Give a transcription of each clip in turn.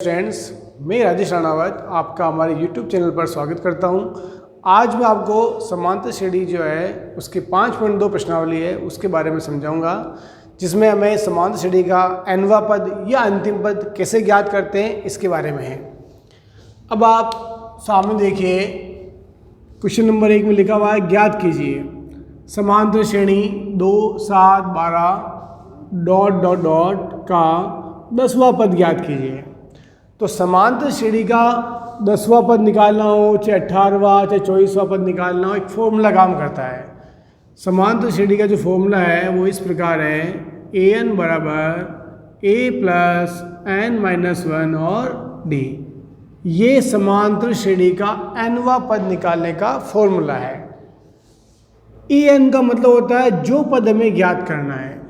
Friends, मैं राजेश राणावत आपका हमारे YouTube चैनल पर स्वागत करता हूं। आज मैं आपको समांतर श्रेणी जो है उसकी 5.2 प्रश्नावली है उसके बारे में समझाऊंगा, जिसमें हमें समांतर श्रेणी का nवां पद या अंतिम पद कैसे ज्ञात करते हैं इसके बारे में है। अब आप सामने देखिए, क्वेश्चन नंबर 1 में लिखा हुआ है ज्ञात कीजिए समांतर श्रेणी 2, 7, 12 डॉट डॉट डॉट का 10वां पद ज्ञात कीजिए। तो समांतर श्रेणी का 10वां पद निकालना हो, चाहे 18वां चाहे 24वां पद निकालना हो, एक फॉर्मूला काम करता है। समांतर श्रेणी का जो फॉर्मूला है वो इस प्रकार है, an बराबर a प्लस n माइनस 1 और d। ये समांतर श्रेणी का nवां पद निकालने का फॉर्मूला है। an का मतलब होता है जो पद हमें ज्ञात करना है।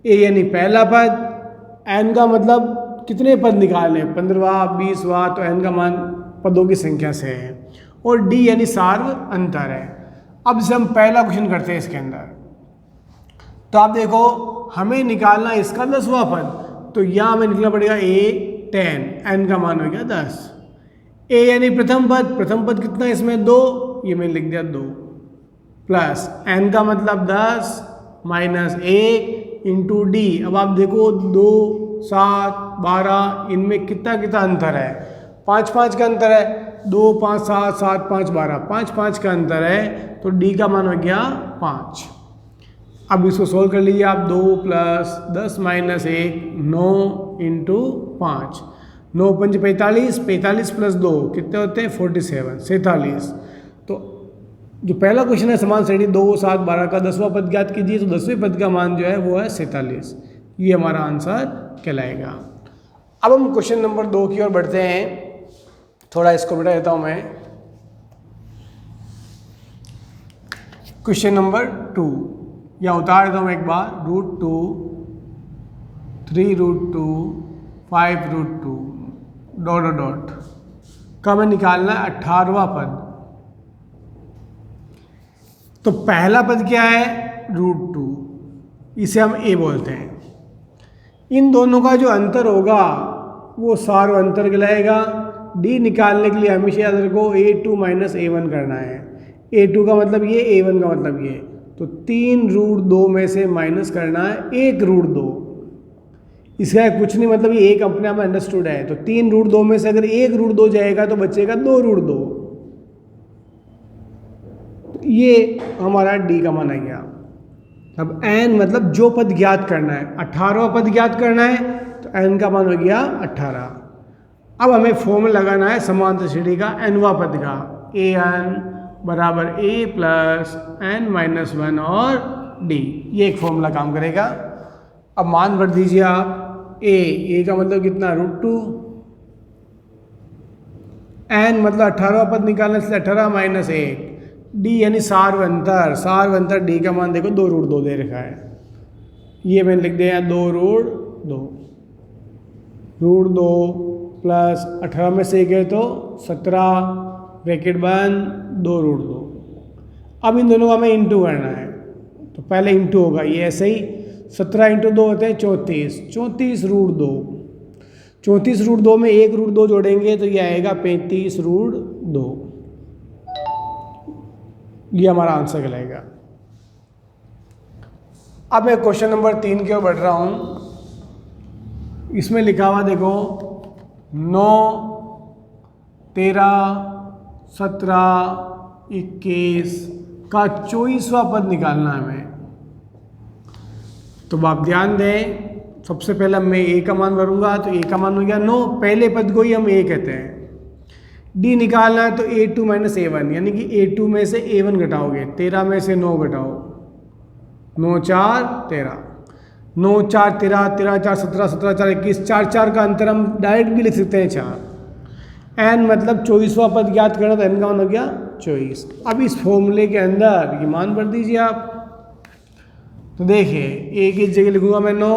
a यानी पहला पद, n का मतलब कितने पद निकालने, 15वां 20वां, तो n का मान पदों की संख्या से है, और d यानी सार्व अंतर है। अब से हम पहला क्वेश्चन करते हैं इसके अंदर। तो आप देखो, हमें निकालना इसका 10वां पद, तो यहाँ हमें निकलना पड़ेगा a 10, n का मान हो गया 10। a यानी प्रथम पद कितना है इसमें 2, ये मैंने लिख दिया 2, प्लस n का मतलब 10 माइनस 1 इंटू डी। अब आप देखो 2, 7, 12 इनमें कितना अंतर है, 5 का अंतर है, 2, 5, 7, 7, 5, 12, 5 का अंतर है, तो d का मान हो गया 5। अब इसको सोल्व कर लीजिए आप, 2 प्लस 10 माइनस 1 9 इंटू 5, 9 5 45, 45 प्लस 2 कितने होते हैं 47। तो जो पहला क्वेश्चन है समान श्रेणी 2, 7, 12 का 10वां पद ज्ञात कीजिए, तो 10वें पद का मान जो है वो है 47। ये हमारा आंसर कहलाएगा। अब हम क्वेश्चन नंबर 2 की ओर बढ़ते हैं। थोड़ा इसको मिटा देता हूं मैं। क्वेश्चन नंबर 2 या उतार देता हूं एक बार, √2, 3√2, 5√2 डॉट डॉट डॉट का हमें निकालना है 18वां पद। तो पहला पद क्या है, √2, इसे हम a बोलते हैं। इन दोनों का जो अंतर होगा वो सार्व अंतर कहलाएगा। d निकालने के लिए हमेशा याद रखो a2 माइनस a1 करना है। a2 का मतलब ये, a1 का मतलब ये, तो 3√2 में से माइनस करना है 1√2। इसका कुछ नहीं, मतलब ये एक अपने आप में अंडरस्टूड है। तो 3√2 में से अगर 1√2 जाएगा तो बचेगा 2√2। ये हमारा d का मान आ गया। अब n मतलब जो पद ज्ञात करना है, 18वां पद ज्ञात करना है, तो n का मान हो गया 18। अब हमें फॉर्मूला लगाना है समांतर श्रेणी का nवां पद का, an बराबर a प्लस n माइनस 1 और d। ये एक फॉर्मूला काम करेगा। अब मान भर दीजिए आप, a का मतलब कितना √2, n मतलब 18वां पद निकालना, इसलिए 18 माइनस 1, d यानी सार्व अंतर d का मान देखो 2√2 दे रखा है। ये मैंने लिख दिया 2√2 प्लस 18 में से 1 है तो 17 ब्रैकेट बंद 2√2। अब इन दोनों का हमें इंटू करना है, तो पहले इंटू होगा, ये ऐसे ही 17 इंटू 2 होते हैं 34, 34√2। 34√2 में 1√2 जोड़ेंगे तो ये आएगा 35√2। ये हमारा आंसर कहलाएगा। अब मैं क्वेश्चन नंबर 3 की ओर बढ़ रहा हूं। इसमें लिखा हुआ देखो 9, 13, 17, 21 का 24वां पद निकालना है हमें। तो आप ध्यान दें, सबसे पहले मैं a का मान भरूंगा, तो a का मान हो गया 9, पहले पद को ही हम a कहते हैं। d निकालना है तो a2 माइनस a1, यानी कि a2 में से a1 घटाओगे, 13 में से 9 घटाओ, 9 4 13, 9 4 13, 13 4 17, 17 4 21, 4 का अंतर हम डायरेक्ट भी लिख सकते हैं 4। n मतलब 24वां पद ज्ञात करना, तो n का मान हो गया 24। अब इस फॉर्मूले के अंदर ये मान भर दीजिए आप। तो देखिए a की जगह लिखूंगा मैं 9,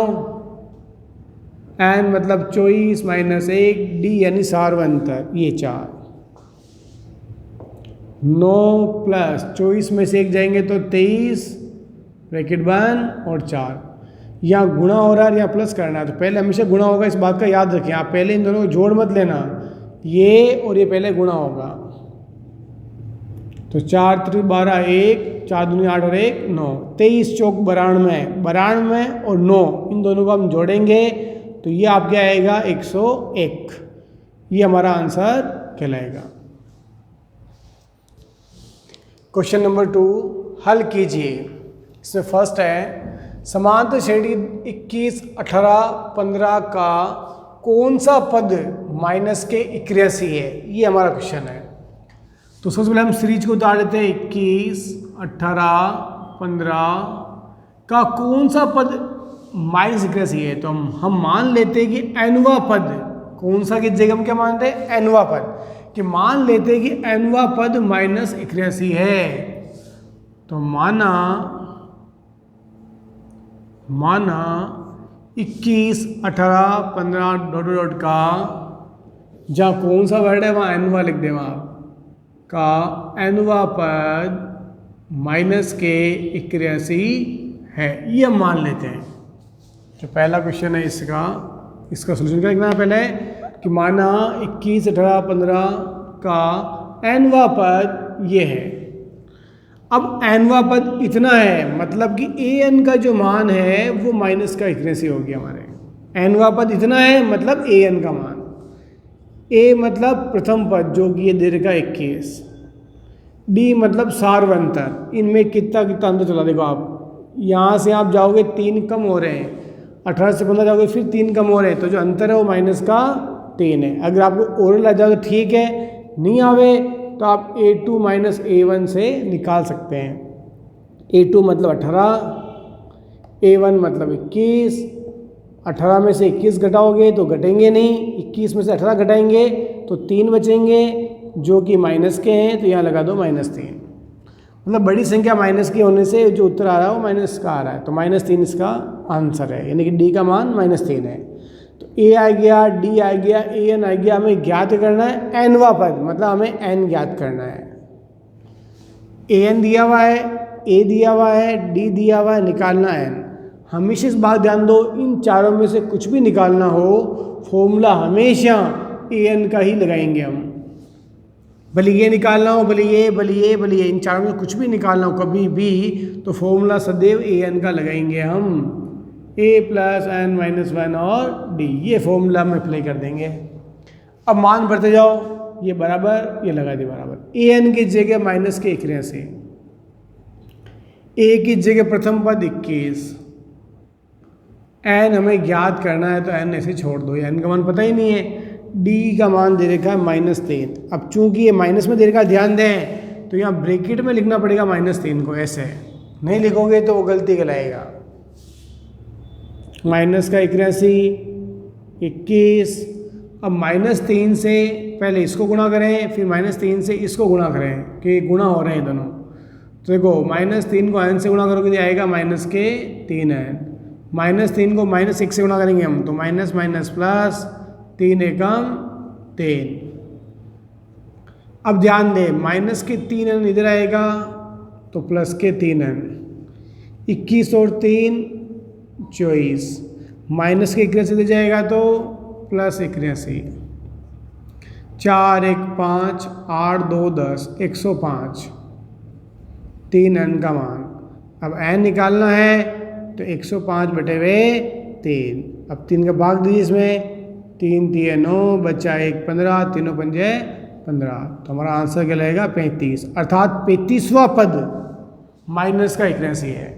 n मतलब 24 माइनस 1, d यानी सार्व अंतर ये 4, 9 प्लस 24 में से 1 जाएंगे तो 23 ब्रैकेट बंद और 4। यहाँ गुणा हो रहा है या प्लस करना है, तो पहले हमेशा गुणा होगा, इस बात का याद रखें। आप पहले इन दोनों को जोड़ मत लेना, ये और ये पहले गुणा होगा। तो 4 त्रिक 12, 1 4 दूनी 8 और 1 9, 23 चौक 92, 92 और 9 इन दोनों को हम जोड़ेंगे तो ये आपके आएगा 101। ये हमारा आंसर कहलाएगा। क्वेश्चन नंबर 2 हल कीजिए। इसमें फर्स्ट है समांतर श्रेणी 21, 18, 15 का कौन सा पद माइनस के 81 है, ये हमारा क्वेश्चन है। तो सबसे पहले हम सीरीज को उतार लेते हैं। 21, 18, 15 का कौन सा पद माइनस 81 है, तो हम मान लेते हैं कि एनवा पद, कौन सा की जगह हम क्या मानते हैं, एनवा पद, कि मान लेते हैं कि एनवा पद माइनस 81 है। तो माना 21, 18, 15 डॉट डॉट का जहाँ कौन सा वर्ड है वहाँ एनवा लिख दें, वहाँ का एनवा पद माइनस के 81 है, ये हम मान लेते हैं। जो पहला क्वेश्चन है इसका सोल्यूशन क्या लिखना है पहले, कि माना 21, 18, 15 का एनवा पद ये है। अब एनवा पद इतना है, मतलब कि ए एन का जो मान है वो माइनस का 81 हो गया हमारे। एनवा पद इतना है मतलब ए एन का मान, ए मतलब प्रथम पद जो कि ये दे रखा 21, डी मतलब सार्वंतर, इनमें कितना अंतर चला। देखो आप यहाँ से आप जाओगे 3 कम हो रहे हैं, 18 से 15 जाओगे फिर 3 कम हो रहे हैं, तो जो अंतर है वो माइनस का 3 है। अगर आपको ओरल आ जाओ तो ठीक है, नहीं आवे तो आप A2 माइनस A1 से निकाल सकते हैं। A2 मतलब 18, A1 मतलब 21, 18 में से 21 घटाओगे तो घटेंगे नहीं, 21 में से 18 घटाएंगे तो 3 बचेंगे जो कि माइनस के हैं, तो यहाँ लगा दो -3। मतलब बड़ी संख्या माइनस की होने से जो उत्तर आ रहा है वो माइनस का आ रहा है, तो -3 इसका आंसर है, यानी कि डी का मान -3 है। तो ए आ गया, डी आ गया, ए एन आ गया। हमें ज्ञात करना है एनवा पद, मतलब हमें एन ज्ञात करना है। ए एन दिया हुआ है, ए दिया हुआ है, डी दिया हुआ है, निकालना एन। हमेशा इस बात ध्यान दो, इन चारों में से कुछ भी निकालना हो फॉर्मूला हमेशा ए एन का ही लगाएंगे हम। भले ये निकालना हो, भले ये, इन चारों में कुछ भी निकालना हो कभी भी, तो फॉर्मूला सदैव ए एन का लगाएंगे हम। a प्लस एन माइनस 1 और d, ये फॉर्मूला हम अप्लाई कर देंगे। अब मान भरते जाओ, ये बराबर, ये लगा दिए बराबर। ए एन की जगह माइनस के 81, ए की जगह प्रथम पद 21, एन हमें ज्ञात करना है तो एन ऐसे छोड़ दो, एन का मान पता ही नहीं है। डी का मान दे रखा है -3। अब चूंकि ये माइनस में दे रखा, ध्यान दें, तो यहाँ ब्रैकेट में लिखना पड़ेगा -3 को, ऐसे नहीं लिखोगे तो वो गलती कहलाएगा। माइनस का 81, 21। अब -3 से पहले इसको गुणा करें, फिर -3 से इसको गुणा करें, कि गुणा हो रहे हैं दोनों। तो देखो -3 को n से गुणा करोगे तो आएगा -3n, -3 को -1 से गुणा करेंगे हम, तो माइनस माइनस प्लस, 3 एकम 3। अब ध्यान दें, माइनस के 3n इधर आएगा तो प्लस के 3n, 21 और 3 24, माइनस के 81 दे जाएगा तो प्लस 81, 4 1 5, 8 2 10, 105, 3n का मान। अब n निकालना है तो 105 बटे हुए 3। अब 3 का भाग दीजिए इसमें, 3 3 9, बचा 1 15, 3 5 15, तो हमारा आंसर क्या लगेगा 35, अर्थात 35वां पद माइनस का 81 है,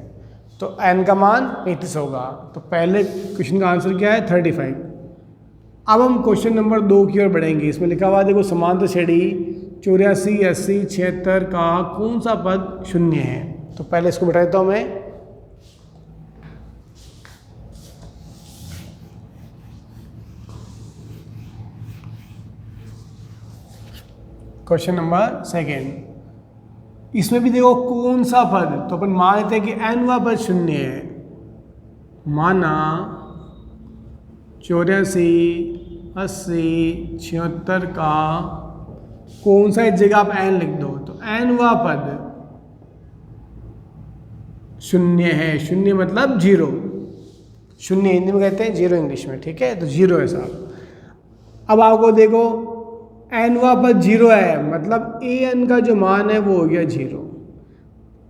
तो n का मान 35 होगा। तो पहले क्वेश्चन का आंसर क्या है 35। अब हम क्वेश्चन नंबर 2 की ओर बढ़ेंगे। इसमें लिखा हुआ देखो, समांतर श्रेणी 84, 80, 76 का कौन सा पद शून्य है। तो पहले इसको बैठा देता हूँ मैं। क्वेश्चन नंबर 2, इसमें भी देखो कौन सा पद, तो अपन मान लेते हैं कि nवा पद शून्य है। माना 84, 80, 76 का कौन सा, इस जगह आप n लिख दो, तो nवा पद शून्य है। शून्य मतलब 0, शून्य हिंदी में कहते हैं, जीरो इंग्लिश में, ठीक है। तो जीरो है साहब। अब आपको देखो nवां पद जीरो है, मतलब an का जो मान है वो हो गया जीरो।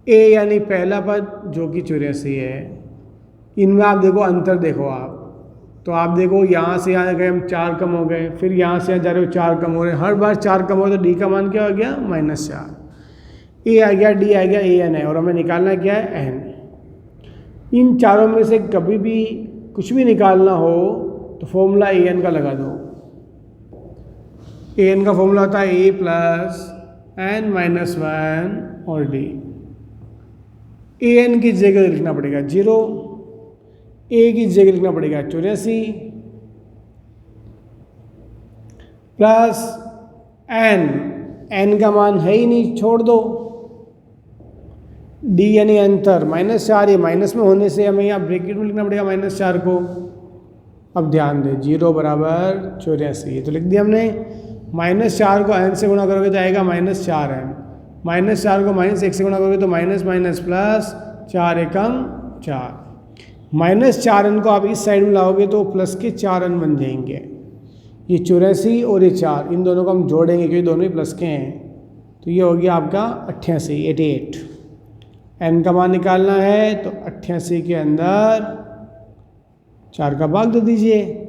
a यानी पहला पद जो कि 84 है। इनमें आप देखो अंतर देखो आप, तो आप देखो यहाँ से यहाँ गए हम 4 कम हो गए, फिर यहाँ से यहाँ जा रहे हो 4 कम हो रहे हैं, हर बार 4 कम हो तो d का मान क्या हो गया -4। a आ गया, d आ गया, an है, और हमें निकालना क्या है n। इन चारों में से कभी भी कुछ भी निकालना हो तो फॉर्मूला an का लगा दो। an का फॉर्मूला होता है a प्लस n माइनस 1 और d। an की जगह लिखना पड़ेगा 0, a की जगह लिखना पड़ेगा 84 प्लस n का मान है ही नहीं, छोड़ दो। d यानी अंतर -4, ये माइनस में होने से हमें यहाँ ब्रैकेट में लिखना पड़ेगा -4 को। अब ध्यान दें 0 बराबर 84, तो लिख दिया हमने। -4 को n से गुणा करोगे तो आएगा -4n, -4 को -1 से गुणा करोगे तो माइनस माइनस प्लस 4 एकम 4। -4n को आप इस साइड में लाओगे तो प्लस के 4n बन जाएंगे। ये 84 और ये 4, इन दोनों को हम जोड़ेंगे क्योंकि दोनों ही प्लस के हैं, तो ये हो गया आपका 88। n का मान निकालना है तो 88 के अंदर 4 का भाग दे दीजिए।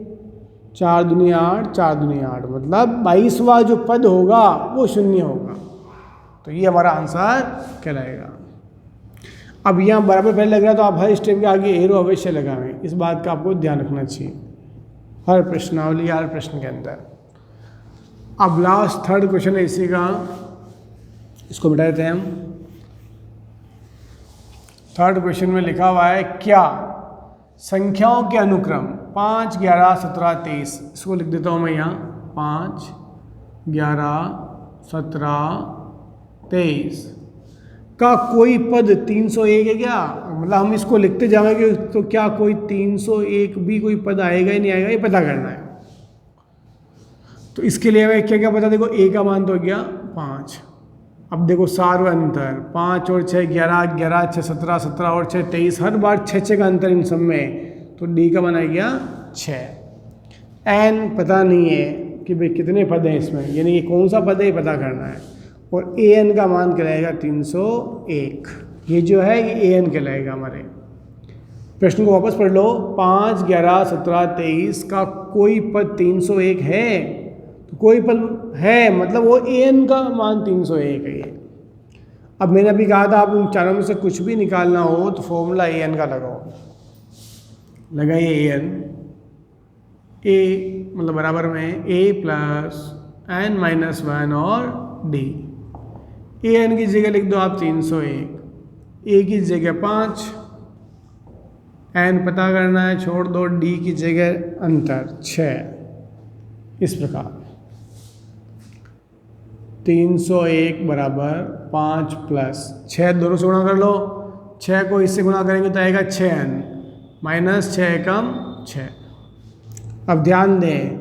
4 दूनी 8, 4 दूनी 8, मतलब 22वां जो पद होगा वो शून्य होगा, तो ये हमारा आंसर कहलाएगा। अब यहाँ बराबर पहले लग रहा है तो आप हर स्टेप के आगे एरो अवश्य लगाएं, इस बात का आपको ध्यान रखना चाहिए हर प्रश्नावली हर प्रश्न के अंदर। अब लास्ट थर्ड क्वेश्चन है इसी का, इसको मिटा देते हैं हम। थर्ड क्वेश्चन में लिखा हुआ है क्या संख्याओं के अनुक्रम 5, 11, 17, 23, इसको लिख देता हूँ मैं यहाँ 5, 11, 17, 23 का कोई पद 301 है क्या? मतलब हम इसको लिखते जाएंगे तो क्या कोई 301 भी कोई पद आएगा ही नहीं आएगा, ये पता करना है। तो इसके लिए हमें क्या क्या पता, देखो a का मान तो हो गया 5। अब देखो सार्व अंतर 5 और 6 11, 11 6 17, 17 और 6 23, हर बार 6 का अंतर इन सब में, तो d का मान आ गया 6। n पता नहीं है कि भाई कितने पद हैं इसमें, यानी ये कौन सा पद है ये पता करना है। और an का मान कहलाएगा 301, ये जो है ये an कहलाएगा हमारे। प्रश्न को वापस पढ़ लो, 5, 11, 17, 23 का कोई पद 301 है, तो कोई पद है मतलब वो an का मान 301 है ये। अब मैंने अभी कहा था आप उन चारों में से कुछ भी निकालना हो तो फॉर्मूला an का लगाओ, लगाइए an, a मतलब बराबर में a प्लस n माइनस 1 और d। an की जगह लिख दो आप 301, a की जगह 5, n पता करना है छोड़ दो, d की जगह अंतर 6। इस प्रकार 301 बराबर 5 प्लस 6, दोनों से गुणा कर लो, 6 को इससे गुणा करेंगे तो आएगा 6n माइनस 6 कम 6। अब ध्यान दें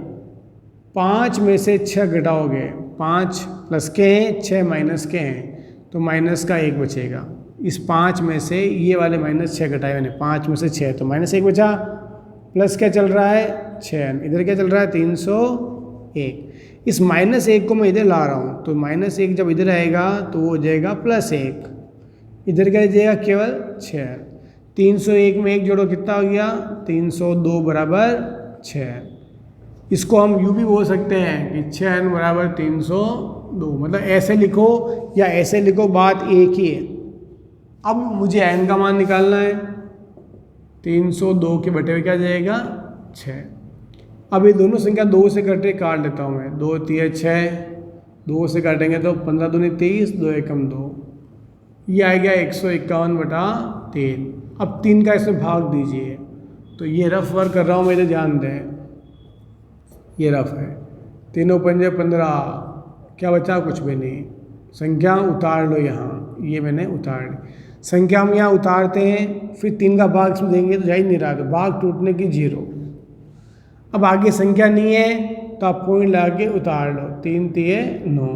5 में से 6 घटाओगे, 5 प्लस के हैं 6 माइनस के हैं, तो माइनस का 1 बचेगा। इस 5 में से ये वाले माइनस 6 घटाए मैंने, 5 में से 6 तो माइनस 1 बचा, प्लस क्या चल रहा है 6n, इधर क्या चल रहा है 301। इस माइनस 1 को मैं इधर ला रहा हूँ, तो माइनस 1 जब इधर आएगा तो वो हो जाएगा +1, इधर क्या जाएगा केवल 6। 301 में 1 जोड़ो कितना हो गया 302 बराबर 6। इसको हम यूँ भी बोल सकते हैं कि 6n बराबर 302, मतलब ऐसे लिखो या ऐसे लिखो, बात एक ही है। अब मुझे n का मान निकालना है, 302 के बटे हुए क्या जाएगा 6। अब ये दोनों संख्या 2 से कटे काट लेता हूँ मैं, 2 3 6, 2 से काटेंगे तो 15 दूनी 30, 2 एकम 2, ये आ गया 151/3। अब 3 का इसमें भाग दीजिए, तो ये रफ वर्क कर रहा हूँ मैं, इधर ध्यान दें, ये रफ है, 3 पंजे 15, क्या बचा कुछ भी नहीं, संख्या उतार लो यहाँ, ये मैंने उतार ली। संख्या हम यहाँ उतारते हैं, फिर 3 का भाग इसमें देंगे तो जा ही नहीं रहा, तो भाग टूटने की 0। अब आगे संख्या नहीं है तो आप पॉइंट लगा के उतार लो, 3 3 9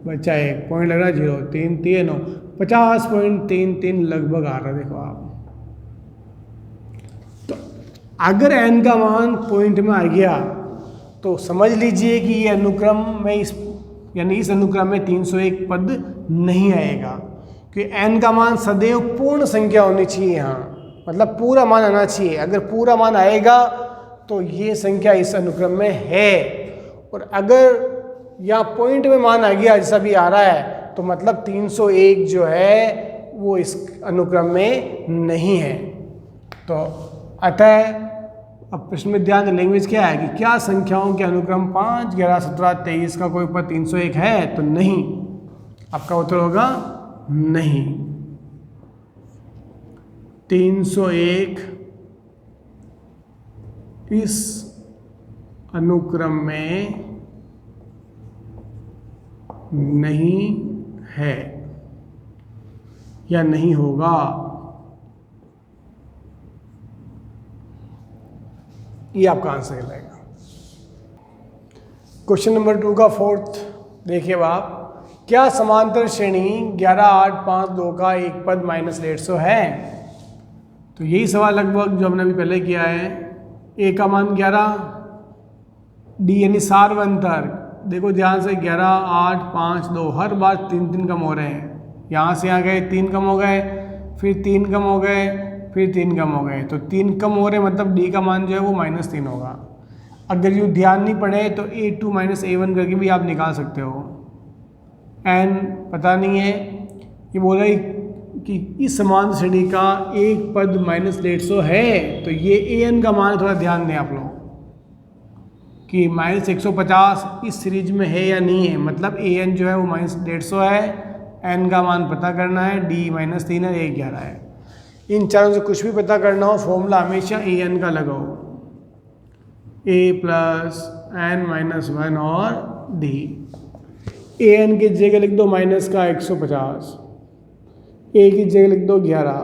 बचा 1, पॉइंट लग रहा है 0, 3 3 9, 50.33 लगभग आ रहा है। देखो आप, तो अगर n का मान पॉइंट में आ गया तो समझ लीजिए कि ये अनुक्रम में इस अनुक्रम में 301 पद नहीं आएगा, क्योंकि n का मान सदैव पूर्ण संख्या होनी चाहिए यहाँ, मतलब पूरा मान आना चाहिए। अगर पूरा मान आएगा तो ये संख्या इस अनुक्रम में है, और अगर यहाँ पॉइंट में मान आ गया जैसा भी आ रहा है तो मतलब 301 जो है वो इस अनुक्रम में नहीं है। तो अतः अब प्रश्न में ध्यान दें, लैंग्वेज क्या है कि क्या संख्याओं के अनुक्रम 5, 11, 17, 23 का कोई पद 301 है? तो नहीं, आपका उत्तर होगा नहीं। 301 इस अनुक्रम में नहीं है या नहीं होगा। ये आपका आंसर कहलाएगा। क्वेश्चन नंबर 2 का फोर्थ देखिए आप, क्या समांतर श्रेणी 11, 8, 5, 2 का एक पद -150 है? तो यही सवाल लगभग जो हमने अभी पहले किया है। ए का मान 11, डी यानी सार्वंतर, देखो ध्यान से 11, 8, 5, 2 हर बार 3 कम हो रहे हैं। यहाँ से यहाँ गए 3 कम हो गए, फिर 3 कम हो गए, फिर 3 कम हो गए, तो 3 कम हो रहे मतलब डी का मान जो है वो -3 होगा। अगर यूँ ध्यान नहीं पड़े तो A2 - A1 करके भी आप निकाल सकते हो। n पता नहीं है, ये बोल रहा है कि इस समान श्रेणी का एक पद -150 है, तो ये an का मान थोड़ा ध्यान दें आप लोग कि -150 इस सीरीज में है या नहीं है, मतलब an जो है वो -150 है, n का मान पता करना है, d -3 है, a 11 है। इन चारों से कुछ भी पता करना हो फॉर्मूला हमेशा an का लगाओ, a + n - 1 और d। an की जगह लिख दो -150, a की जगह लिख दो 11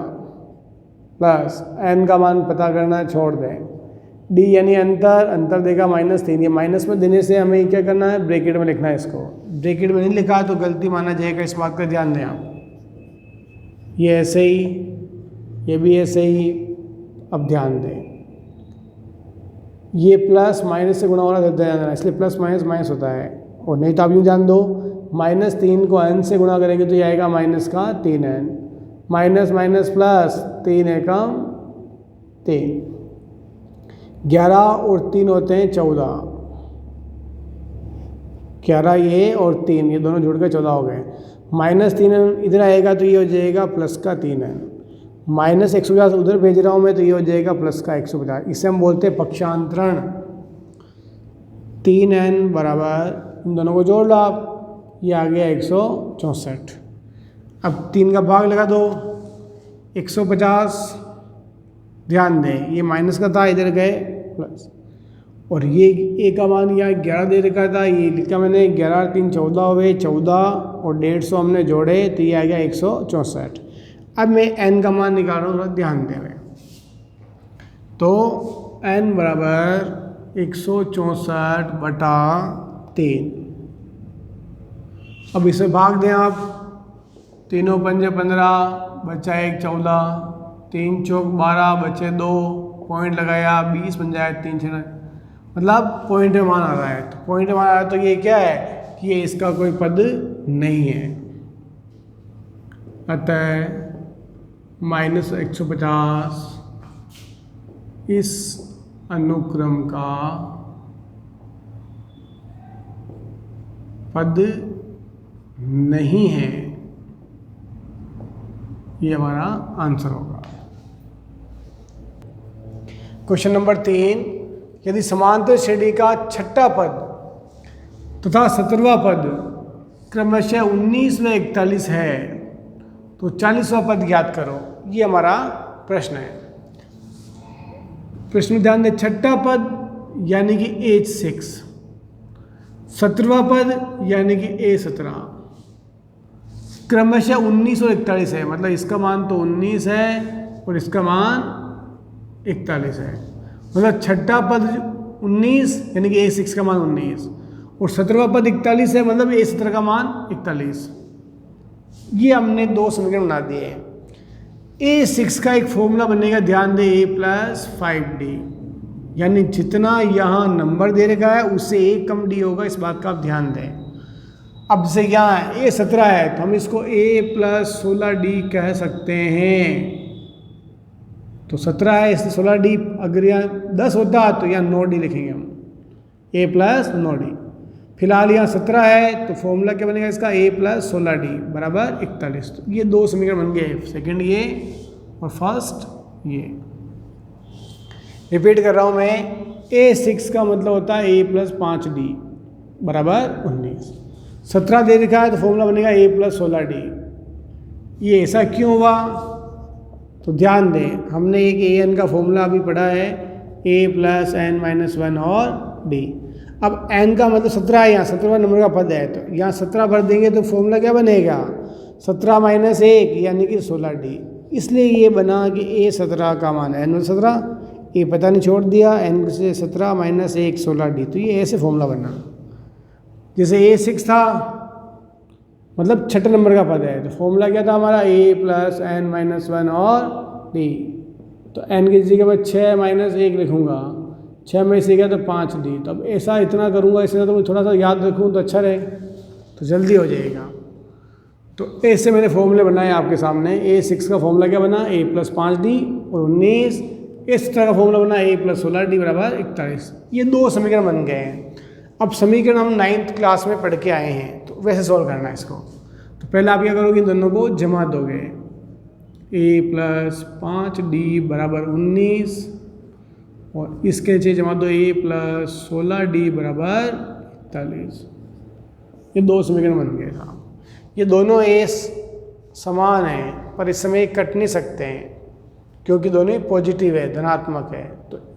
प्लस n का मान पता करना छोड़ दें, d यानी अंतर देगा -3। ये माइनस में देने से हमें क्या करना है, ब्रैकेट में लिखना है। इसको ब्रैकेट में नहीं लिखा तो गलती माना जाएगा, इस बात का ध्यान दें आप। ये ऐसे ही, ये भी ऐसे ही। अब ध्यान दें, ये प्लस माइनस से गुणा होना देना, इसलिए प्लस माइनस माइनस होता है। और नहीं तो आप यूँ जान दो, -3 को n से गुणा करेंगे तो ये आएगा -3n, माइनस माइनस प्लस 3 एकम 3, 11 और 3 होते हैं 14, 11 ये और 3 ये दोनों जुड़ के 14 हो गए। -3n इधर आएगा तो ये हो जाएगा +3n, -150 उधर भेज रहा हूँ मैं तो ये हो जाएगा +150। इसे हम बोलते हैं पक्षांतरण। 3n बराबर, इन दोनों को जोड़ लो आप, ये आ गया 164। अब 3 का भाग लगा दो, 150, ध्यान दें ये माइनस का था, इधर गए प्लस, और ये ए का मान यहाँ 11 दे रखा था, ये लिखा मैंने 11 और 3 14 हुए, 14 और 150 हमने जोड़े तो ये आ गया 164। अब मैं n का मान निकाल रहा हूँ, थोड़ा ध्यान दें। तो n बराबर 164/3। अब इसे भाग दें आप, 3 × 5 = 15, बचा 1 14, 3 × 4 12, बचे 2, पॉइंट लगाया 20 बन जाए, 3 6 मतलब पॉइंट में मान आ रहा है। तो पॉइंट में मान आ रहा है तो ये क्या है कि ये इसका कोई पद नहीं है। अतः -150 इस अनुक्रम का पद नहीं है, ये हमारा आंसर होगा। क्वेश्चन नंबर 3, यदि समांतर श्रेणी का छठा पद तथा 17वां पद क्रमशः 19 व 41 है तो 40वां पद ज्ञात करो, ये हमारा प्रश्न है। प्रश्न में ध्यान दें, छठा पद यानी कि H6, 17वां पद यानी कि A17, क्रमशः 19 और 41 है, मतलब इसका मान तो 19 है और इसका मान 41 है। मतलब छठा पद 19 यानी कि A6 का मान 19 और 17वां पद 41 है, मतलब A17 का मान 41। ये हमने 2 समीकरण बना दिए हैं। A6 का एक फॉर्मूला बनेगा, ध्यान दें, A + 5D, यानी जितना यहाँ नंबर दे रखा है उससे एक कम डी होगा, इस बात का आप ध्यान दें। अब जैसे यहाँ ए 17 है तो हम इसको ए प्लस 16D कह सकते हैं। तो 17 है इसलिए 16D, अगर यहाँ 10 होता तो यहाँ 9D लिखेंगे हम, ए प्लस 9D। फिलहाल यहाँ 17 है तो फॉर्मूला क्या बनेगा इसका, ए प्लस 16D बराबर 41। तो ये दो समीकरण बन गए, सेकंड ये और फर्स्ट ये। रिपीट कर रहा हूँ मैं, A6 का मतलब होता है ए प्लस 5D बराबर 19। 17 दे रखा है तो फॉर्मूला बनेगा ए प्लस 16D। ये ऐसा क्यों हुआ, तो ध्यान दें, हमने एक an का फॉर्मूला अभी पढ़ा है, a प्लस एन माइनस 1 और d। अब n का मतलब 17 है, यहाँ 17वां नंबर का पद है तो यहाँ 17 भर देंगे तो फॉर्मूला क्या बनेगा, 17 माइनस 1 यानी कि 16D। इसलिए ये बना कि a 17 का मान है n 17, ये पता नहीं छोड़ दिया, n से 17 माइनस 1 16D। तो ये ऐसे फॉर्मूला बना। जैसे A6 था मतलब छठे नंबर का पद है तो फॉर्मूला क्या था हमारा, a प्लस एन माइनस 1 और d। तो n की जगह मैं 6 माइनस 1 लिखूँगा, 6 में से गया तो 5D। तो अब ऐसा इतना करूँगा, इससे तो मैं थोड़ा सा याद रखूँ तो अच्छा रहे, तो जल्दी हो जाएगा। तो ऐसे मैंने फॉर्मूले बनाए आपके सामने। A6 का फॉर्मूला क्या बना, a प्लस 5D और 19। इस तरह का फॉर्मूला बना a प्लस 16D बराबर 41। ये दो समीकरण बन गए हैं। अब समीकरण हम 9th क्लास में पढ़ के आए हैं तो वैसे सॉल्व करना है इसको। तो पहले आप क्या करोगे, इन दोनों को जमा दोगे, a प्लस 5D बराबर 19 और इसके नीचे जमा दो a प्लस 16D बराबर 41। ये दो समीकरण बन गए साहब। ये दोनों a समान हैं पर इस समय कट नहीं सकते हैं क्योंकि दोनों ही पॉजिटिव है, धनात्मक है। तो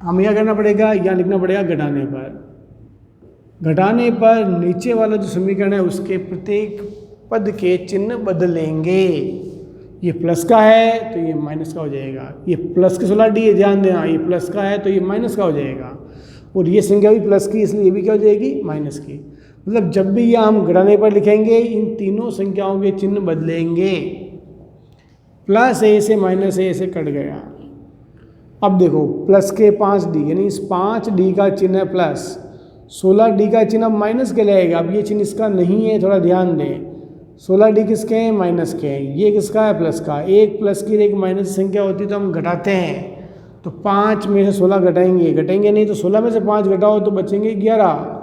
हमें क्या करना पड़ेगा, यहाँ लिखना पड़ेगा घटाने पर। घटाने पर नीचे वाला जो समीकरण है उसके प्रत्येक पद के चिन्ह बदलेंगे। ये प्लस का है तो ये माइनस का हो जाएगा, ये प्लस के 16D है, ध्यान देना, ये प्लस का है तो ये माइनस का हो जाएगा, और ये संख्या भी प्लस की इसलिए ये भी क्या हो जाएगी, माइनस की। मतलब जब भी यह हम घटाने पर लिखेंगे इन तीनों संख्याओं के चिन्ह बदलेंगे। प्लस a से माइनस a से कट गया। अब देखो प्लस के 5D यानी इस 5D का चिन्ह है प्लस, 16D का चिन्ह अब माइनस के लाएगा। अब ये चिन्ह इसका नहीं है, थोड़ा ध्यान दें। 16D किसके हैं, माइनस के हैं। ये किसका है, प्लस का। एक प्लस की एक माइनस संख्या होती है तो हम घटाते हैं। तो 5 में से 16 घटाएंगे नहीं तो 16 में से 5 घटाओ तो बचेंगे 11।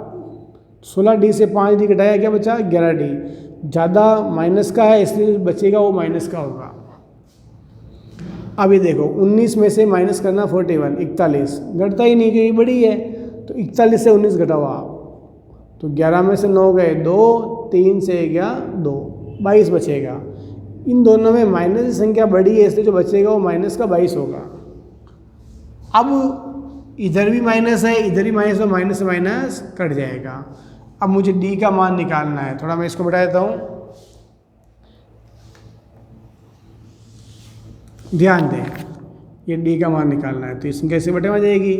16D से 5D घटाया, क्या बचा, 11D। ज़्यादा माइनस का है इसलिए बचेगा वो माइनस का होगा। अब ये देखो 19 में से माइनस करना 41, 41 घटता ही नहीं क्योंकि बड़ी है, तो 41 से 19 घटाओ आप, तो 11 में से 9 गए 2, 3 से गया 2, 22 बचेगा। इन दोनों में माइनस की संख्या बड़ी है इसलिए जो बचेगा वो माइनस का 22 होगा। अब इधर भी माइनस है, इधर भी माइनस, तो माइनस से माइनस कट जाएगा। अब मुझे डी का मान निकालना है, थोड़ा मैं इसको बता देता हूँ, ध्यान दें। ये डी का मान निकालना है तो इसमें कैसे बटे में आ जाएगी,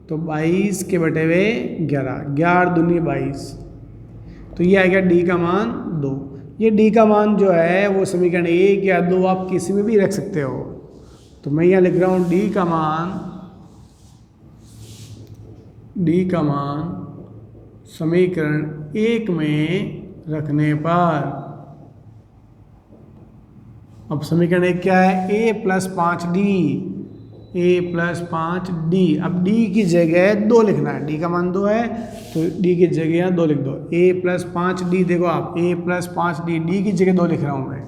तो 22 के बटे हुए 11, 11 दूनी 22, तो ये आएगा डी का मान 2। ये डी का मान जो है वो समीकरण 1 या 2 आप किसी में भी रख सकते हो। तो मैं यहाँ लिख रहा हूँ डी का मान समीकरण 1 में रखने पर, अब समीकरण 1 क्या है, a प्लस 5D। अब d की जगह 2 लिखना है, d का मान 2 है तो d की जगह यहाँ 2 लिख दो। a प्लस 5D, देखो आप a प्लस 5D, d की जगह 2 लिख रहा हूँ मैं,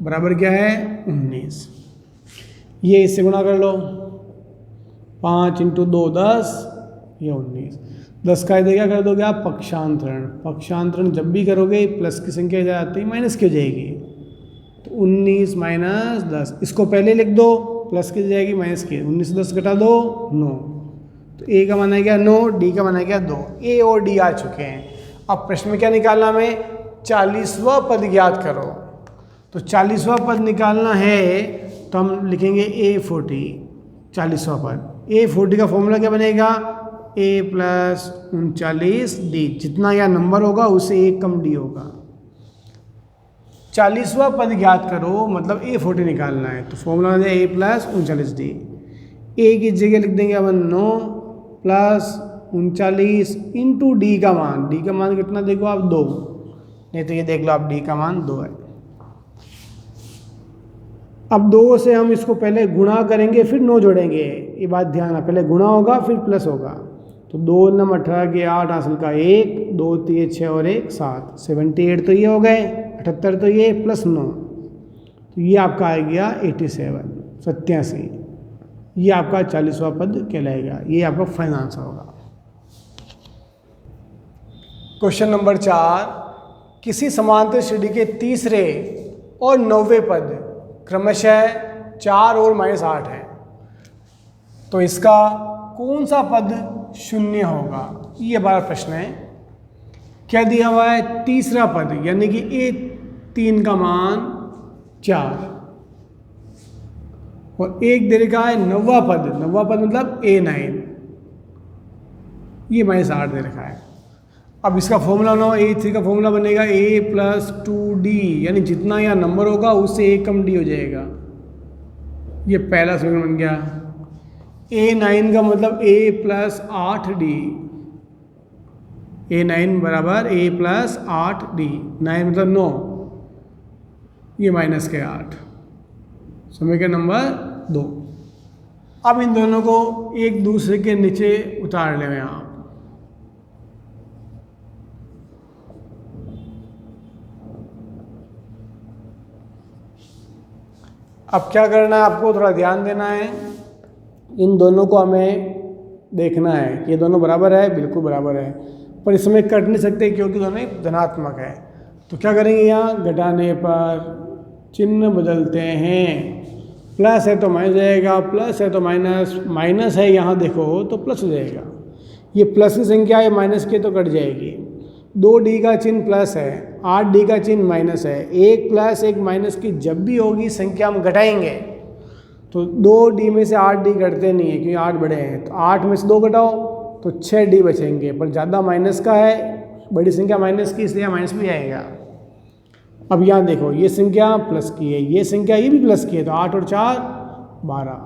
बराबर क्या है 19। ये इससे गुणा कर लो, 5 × 2 10, ये 19। 10 का इधर क्या कर दोगे आप, पक्षांतरण जब भी करोगे प्लस की संख्या इधर आती है माइनस की हो जाएगी, तो 19 माइनस 10, इसको पहले लिख दो, प्लस की जाएगी माइनस की, 19 से 10 घटा दो 9, तो a का मान है क्या 9, d का मान है क्या 2। a और d आ चुके हैं। अब प्रश्न में क्या निकालना हमें, 40वां पद ज्ञात करो। तो 40वां पद निकालना है तो हम लिखेंगे a40, 40वां पद। a40 का फॉर्मूला क्या बनेगा, a प्लस 39D, जितना यह नंबर होगा उससे एक कम d होगा। 40वां पद ज्ञात करो मतलब a40 निकालना है, तो फॉर्मूला है a प्लस 39D। a की जगह लिख देंगे अपन 9, प्लस 39 इंटू डी का मान, डी का मान कितना देखो आप 2, नहीं तो ये देख लो आप डी का मान 2 है। अब 2 से हम इसको पहले गुणा करेंगे फिर 9 जोड़ेंगे, ये बात ध्यान है, पहले गुणा होगा फिर प्लस होगा। तो 2 नम 18 के 8 हासिल का 1, 2 3 6 और 1 7, 78 तो ये हो गए, 78 तो ये प्लस 9, तो ये आपका आ गया 87, ये आपका 40वां पद कहलाएगा, ये आपका फाइनल आंसर होगा। क्वेश्चन नंबर 4, किसी समांतर श्रेणी के तीसरे और 9वें पद क्रमशः 4 और -8 है, तो इसका कौन सा पद शून्य होगा, ये हमारा प्रश्न है। क्या दिया हुआ है, तीसरा पद यानी कि A3 का मान 4 और एक दे रखा है 9वां पद, 9वां पद मतलब A9, ये -8 दे रखा है। अब इसका फॉर्मूला ना, A3 का फॉर्मूला बनेगा A + 2D, यानी जितना यहाँ नंबर होगा उससे A कम D हो जाएगा, ये पहला समीकरण बन गया। A9 का मतलब A + 8D, A9 बराबर A + 8D, 9 मतलब 9, ये -8, समीकरण नंबर 2। अब इन दोनों को एक दूसरे के नीचे उतार लें यहाँ, अब क्या करना है आपको, थोड़ा ध्यान देना है, इन दोनों को हमें देखना है कि ये दोनों बराबर है, बिल्कुल बराबर है, पर इसमें कट नहीं सकते क्योंकि दोनों धनात्मक है। तो क्या करेंगे, यहाँ घटाने पर चिन्ह बदलते हैं, प्लस है तो माइनस जाएगा, प्लस है तो माइनस, माइनस है यहाँ देखो तो प्लस हो जाएगा, ये प्लस की संख्या है, माइनस की तो कट जाएगी। 2D का चिन्ह प्लस है, 8D का चिन्ह माइनस है, 1 प्लस 1 माइनस की जब भी होगी संख्या हम घटाएंगे, तो 2D में से 8D घटते नहीं है क्योंकि 8 बड़े हैं, तो 8 में से 2 घटाओ तो 6D बचेंगे, पर ज़्यादा माइनस का है, बड़ी संख्या माइनस की, इसलिए माइनस भी आएगा। अब यहाँ देखो ये संख्या प्लस की है, ये संख्या ये भी प्लस की है, तो 8 और 4 12।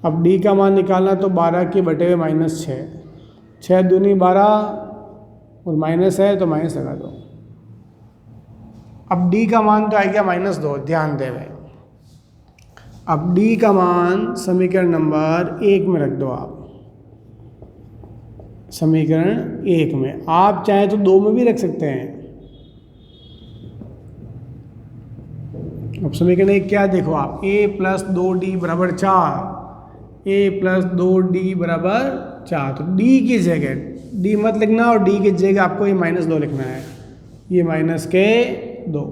अब D का मान निकालना तो 12 के बटे हुए -6, 6 दूनी 12 और माइनस है तो माइनस लगा दो। अब D का मान तो आ गया -2, ध्यान देवे। अब D का मान समीकरण नंबर 1 में रख दो आप, समीकरण 1 में, आप चाहे तो 2 में भी रख सकते हैं। अब समीकरण 1 क्या देखो आप, A + 2D = 4, A + 2D = 4, तो D की जगह D मत लिखना और D की जगह आपको ये -2 लिखना है, ये -2।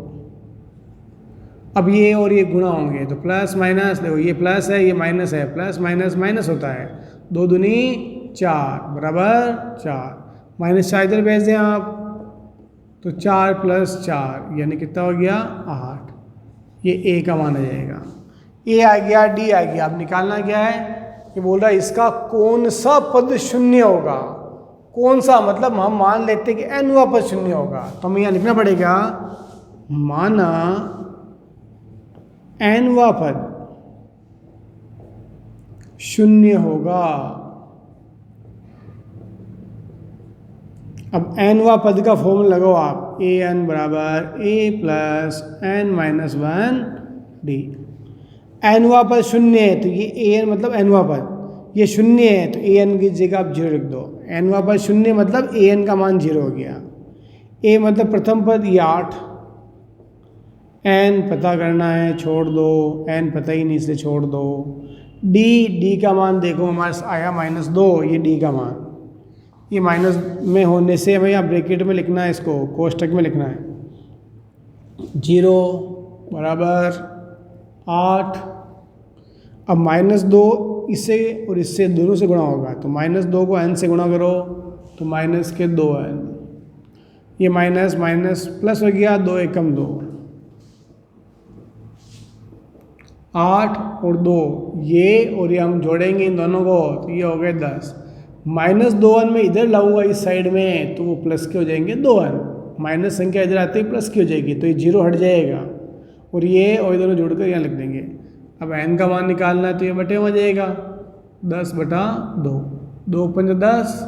अब ये और ये गुणा होंगे तो प्लस माइनस, देखो ये प्लस है ये माइनस है, प्लस माइनस माइनस होता है, 2 दूनी 4 बराबर 4, -4 इधर भेज दें आप, तो 4 + 4 यानी कितना हो गया 8, ये A का मान आ जाएगा। A आ गया, D आ गया। अब निकालना क्या है, ये बोल रहा है इसका कौन सा पद शून्य होगा, कौन सा मतलब हम मान लेते हैं कि nवां पद शून्य होगा, तो हमें यहाँ लिखना पड़ेगा माना nवां पद शून्य होगा। अब nवां पद का फॉर्मूला लगाओ आप, an बराबर A + n-1D। nवां पद शून्य है तो ये an मतलब nवां पद, ये शून्य है तो an की जगह आप 0 लिख दो, nवां पद शून्य मतलब an का मान 0 हो गया। A मतलब प्रथम पद, ये 8, n पता करना है, छोड़ दो, n पता ही नहीं इसलिए छोड़ दो। D का मान देखो हमारे आया -2, ये D का मान, ये माइनस में होने से हमें यहाँ ब्रैकेट में लिखना है, इसको कोष्टक में लिखना है, 0 बराबर 8। अब -2 इससे और इससे दोनों से गुणा होगा, तो -2 को n से गुणा करो तो -2n, ये माइनस माइनस प्लस हो गया, 2 एकम 2, 8 और 2 ये, और ये हम जोड़ेंगे इन दोनों को तो ये हो गए 10। -2n में इधर लाऊंगा इस साइड में तो वो प्लस के हो जाएंगे 2n, माइनस संख्या इधर आते ही प्लस की हो जाएगी तो ये 0 हट जाएगा, और ये और दोनों जोड़कर यहाँ लिख देंगे। अब n का मान निकालना है तो ये बटे हो जाएगा 10/2, 2 पंजा 10,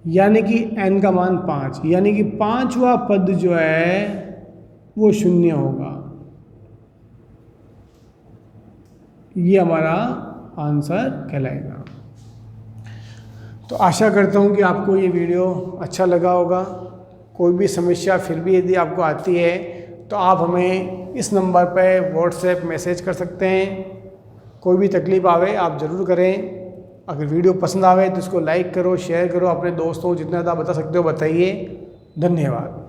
यानी कि n का मान 5, यानी कि 5वां पद जो है वो 0 होगा। ये हमारा आंसर कहलाएगा। तो आशा करता हूँ कि आपको ये वीडियो अच्छा लगा होगा। कोई भी समस्या फिर भी यदि आपको आती है तो आप हमें इस नंबर पर व्हाट्सएप मैसेज कर सकते हैं। कोई भी तकलीफ़ आवे आप ज़रूर करें। अगर वीडियो पसंद आवे तो इसको लाइक करो, शेयर करो, अपने दोस्तों को जितना ज़्यादा बता सकते हो बताइए। धन्यवाद।